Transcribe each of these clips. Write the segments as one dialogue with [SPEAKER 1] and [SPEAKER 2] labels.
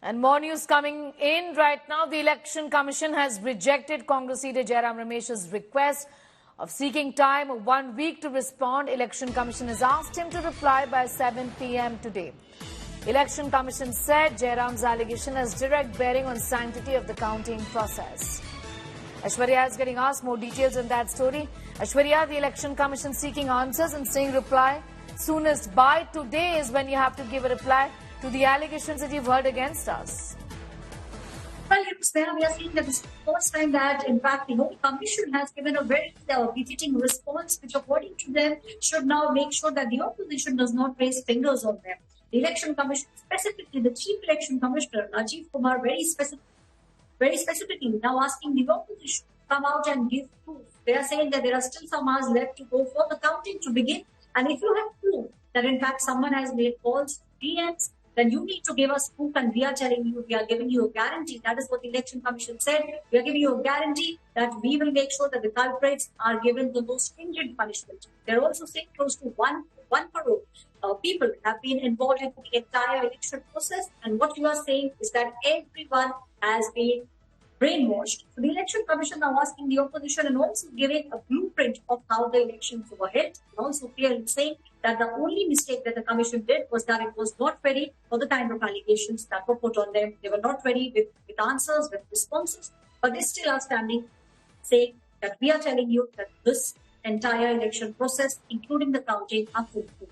[SPEAKER 1] And more news coming in right now. The Election Commission has rejected Congress leader Jairam Ramesh's request of seeking time of 1 week to respond. Election Commission has asked him to reply by 7 p.m. today. Election Commission said Jairam's allegation has direct bearing on sanctity of the counting process. Aishwarya is getting asked more details on that story. Aishwarya, the Election Commission seeking answers and saying reply soonest by today is when you have to give a reply to the allegations that you've heard against us.
[SPEAKER 2] Well, we are seeing that this is the first time that, in fact, the Commission has given a very befitting response, which, according to them, should now make sure that the opposition does not raise fingers on them. The Election Commission, specifically the Chief Election Commissioner, Rajiv Kumar, very specifically now asking the opposition to come out and give proof. They are saying that there are still some hours left to go for the counting to begin. And if you have proof that, in fact, someone has made false PMs, then you need to give us proof, and we are telling you, we are giving you a guarantee. That is what the Election Commission said. We are giving you a guarantee that we will make sure that the culprits are given the most stringent punishment. They're also saying close to 1 crore people have been involved in the entire election process. And what you are saying is that everyone has been brainwashed. So the Election Commission now asking the opposition and also giving a blueprint of how the elections were held. And also clearly saying that the only mistake that the Commission did was that it was not ready for the kind of allegations that were put on them. They were not ready with answers, with responses, but they still are standing saying that we are telling you that this entire election process, including the counting, are foolproof.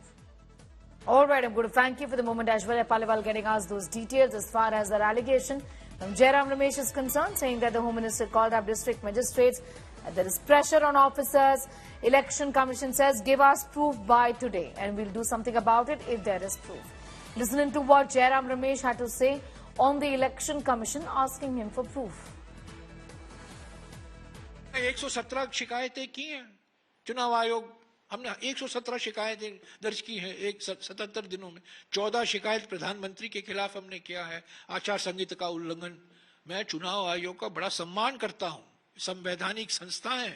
[SPEAKER 1] All right, I'm going to thank you for the moment. Aishwarya Paliwal getting us those details as far as that allegation. Jairam Ramesh is concerned, saying that the Home Minister called up district magistrates. There is pressure on officers. Election Commission says, give us proof by today, and we'll do something about it if there is proof. Listening to what Jairam Ramesh had to say on the Election Commission, asking him for proof.
[SPEAKER 3] 117 शिकायतें की हैं चुनाव आयोग हमने 117 शिकायतें दर्ज की हैं 77 दिनों में 14 शिकायत प्रधानमंत्री के खिलाफ हमने किया है आचार संहिता का उल्लंघन मैं चुनाव आयोग का बड़ा सम्मान करता हूं संवैधानिक संस्था है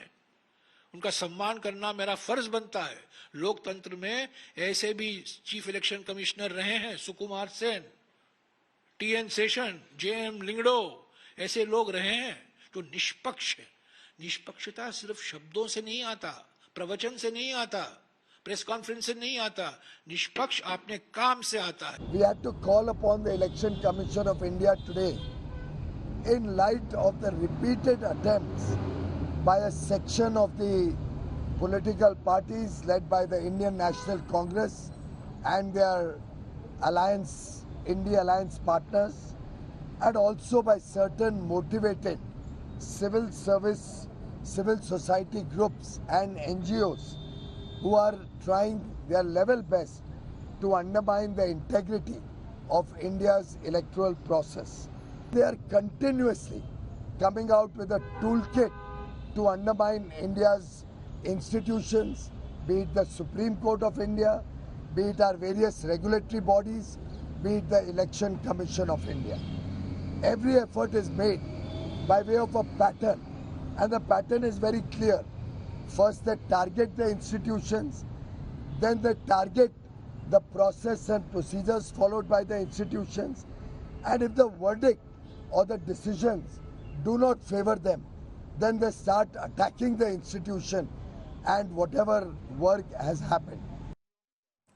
[SPEAKER 3] उनका सम्मान करना मेरा फर्ज बनता है लोकतंत्र में ऐसे भी चीफ इलेक्शन कमिश्नर रहे हैं Sukumar Sen TN session JM लिंगड़ो ऐसे लोग रहे हैं जो निष्पक्ष है निष्पक्षता सिर्फ शब्दों से नहीं आता प्रवचन से नहीं आता प्रेस कॉन्फ्रेंस से नहीं आता निष्पक्ष अपने काम से आता है
[SPEAKER 4] We had to call upon the Election Commission of India today in light of the repeated attempts by a section of the political parties led by the Indian National Congress and their alliance, India Alliance partners, and also by certain motivated civil society groups and NGOs who are trying their level best to undermine the integrity of India's electoral process. They are continuously coming out with a toolkit to undermine India's institutions, be it the Supreme Court of India, be it our various regulatory bodies, be it the Election Commission of India. Every effort is made by way of a pattern, and the pattern is very clear. First they target the institutions, then they target the process and procedures followed by the institutions, and if the verdict or the decisions do not favor them, then they start attacking the institution and whatever work has happened.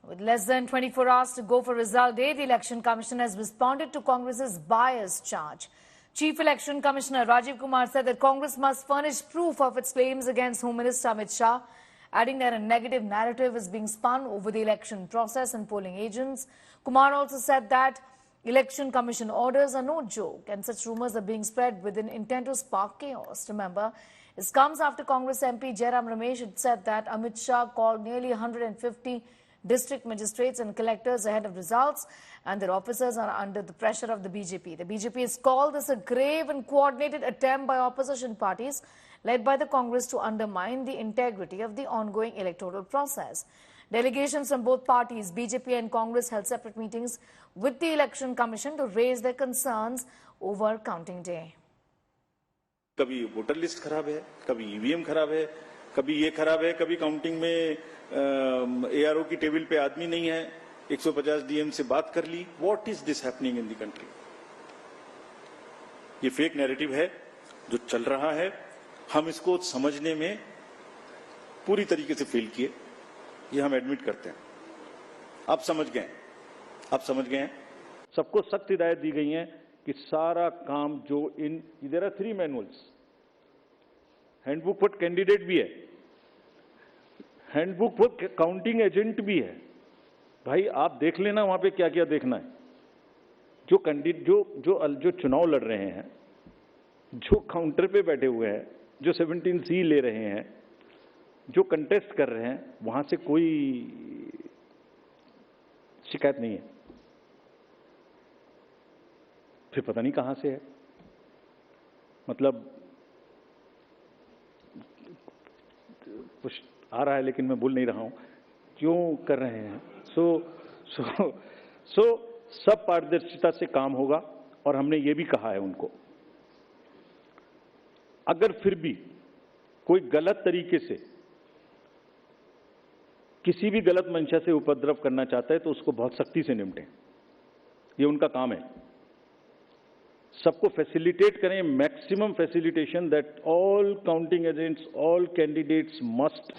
[SPEAKER 1] With less than 24 hours to go for result day, the Election Commission has responded to Congress's bias charge. Chief Election Commissioner Rajiv Kumar said that Congress must furnish proof of its claims against Home Minister Amit Shah, adding that a negative narrative is being spun over the election process and polling agents. Kumar also said that Election Commission orders are no joke and such rumors are being spread with an intent to spark chaos. Remember, this comes after Congress MP Jairam Ramesh had said that Amit Shah called nearly 150 district magistrates and collectors ahead of results and their officers are under the pressure of the BJP. The BJP has called this a grave and coordinated attempt by opposition parties led by the Congress to undermine the integrity of the ongoing electoral process. Delegations from both parties, BJP and Congress, held separate meetings with the Election Commission to raise their concerns over counting day.
[SPEAKER 5] कभी voter list खराब है, कभी EVM खराब है, कभी ये खराब है, कभी काउंटिंग में एआरओ की टेबल पे आदमी नहीं है, 150 डीएम से बात कर ली. What is this happening in the country? ये फेक नैरेटिव है जो चल रहा है। हम इसको समझने में पूरी तरीके से फेल किए, ये हम एडमिट करते हैं। आप समझ गए हैं। सबको सख्त हिदायत दी गई है कि सारा काम जो there are 3 manuals, handbook for candidate भी है, हैंडबुक फॉर काउंटिंग एजेंट भी है। भाई आप देख लेना वहां पे क्या क्या देखना है। जो कैंडिडेट जो चुनाव लड़ रहे हैं, जो काउंटर पे बैठे हुए हैं, जो 17C ले रहे हैं, जो कंटेस्ट कर रहे हैं, वहां से कोई शिकायत नहीं है। फिर पता नहीं कहां से है, मतलब कुछ आ रहा है लेकिन मैं बोल नहीं रहा हूं क्यों कर रहे हैं। सब पारदर्शिता से काम होगा और हमने ये भी कहा है उनको, अगर फिर भी कोई गलत तरीके से किसी भी गलत मंशा से उपद्रव करना चाहता है तो उसको बहुत सख्ती से निपटें। ये उनका काम है। सबको फैसिलिटेट करें, maximum facilitation that all counting agents, all candidates must.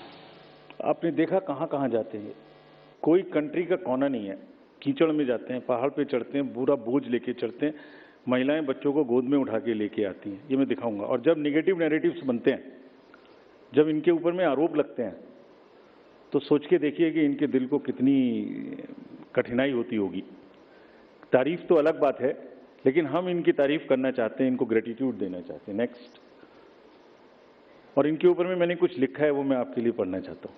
[SPEAKER 5] आपने देखा कहां कहां जाते हैं, कोई कंट्री का कोना नहीं है, कीचड़ में जाते हैं, पहाड़ पे चढ़ते हैं, पूरा बोझ लेके चढ़ते हैं, महिलाएं बच्चों को गोद में उठा के लेके आती हैं। ये मैं दिखाऊंगा। और जब निगेटिव नैरेटिव्स बनते हैं, जब इनके ऊपर में आरोप लगते हैं, तो सोच के देखिए कि इनके दिल को कितनी कठिनाई होती होगी। तारीफ तो अलग बात है, लेकिन हम इनकी तारीफ करना चाहते हैं, इनको ग्रेटिट्यूड देना चाहते हैं। नेक्स्ट। और इनके ऊपर में मैंने कुछ लिखा है, वो मैं आपके लिए पढ़ना चाहता हूं।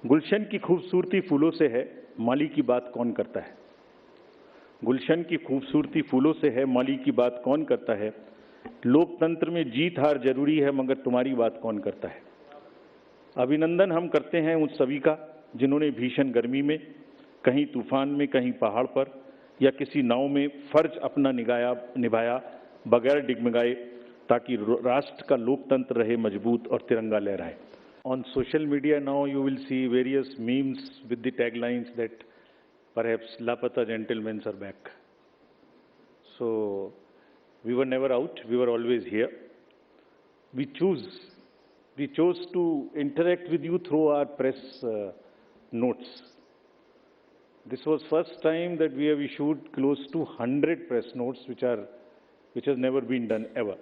[SPEAKER 5] गुलशन की खूबसूरती फूलों से है, माली की बात कौन करता है। गुलशन की खूबसूरती फूलों से है, माली की बात कौन करता है। लोकतंत्र में जीत हार जरूरी है, मगर तुम्हारी बात कौन करता है। अभिनंदन हम करते हैं उन सभी का जिन्होंने भीषण गर्मी में, कहीं तूफान में, कहीं पहाड़ पर या किसी नाव में फर्ज अपना निभाया बगैर डिगमगाए, ताकि राष्ट्र का लोकतंत्र रहे मजबूत और तिरंगा लहराए। On social media now you will see various memes with the taglines that perhaps Lapata gentlemen are back. So we were never out, we were always here. We chose to interact with you through our press notes. This was first time that we have issued close to 100 press notes, which has never been done ever.